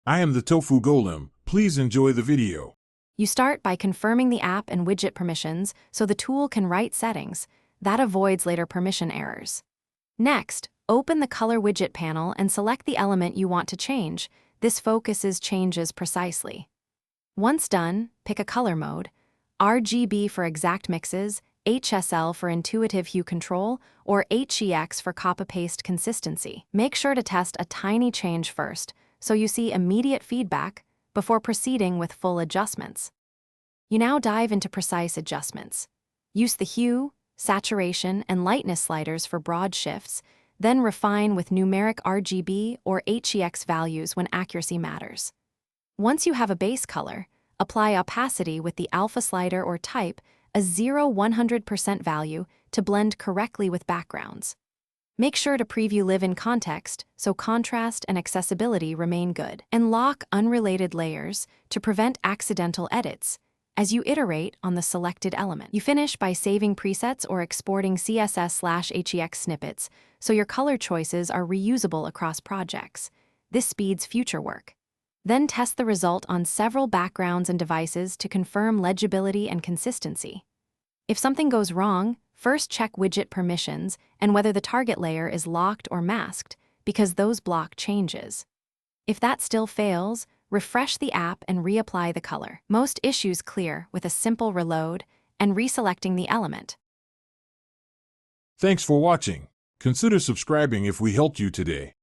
I am the Tofu Golem. Please enjoy the video. You start by confirming the app and widget permissions so the tool can write settings. That avoids later permission errors. Next, open the Color Widget panel and select the element you want to change. This focuses changes precisely. Once done, pick a color mode: RGB for exact mixes, HSL for intuitive hue control, or HEX for copy-paste consistency. Make sure to test a tiny change first, so you see immediate feedback before proceeding with full adjustments. You now dive into precise adjustments. Use the hue, saturation, and lightness sliders for broad shifts, then refine with numeric RGB or HEX values when accuracy matters. Once you have a base color, apply opacity with the alpha slider or type a 0-100% value to blend correctly with backgrounds. Make sure to preview live-in context so contrast and accessibility remain good. And lock unrelated layers to prevent accidental edits as you iterate on the selected element. You finish by saving presets or exporting CSS/HEX snippets so your color choices are reusable across projects. This speeds future work. Then test the result on several backgrounds and devices to confirm legibility and consistency. If something goes wrong, first check widget permissions and whether the target layer is locked or masked, because those block changes. If that still fails, refresh the app and reapply the color. Most issues clear with a simple reload and reselecting the element. Thanks for watching. Consider subscribing if we helped you today.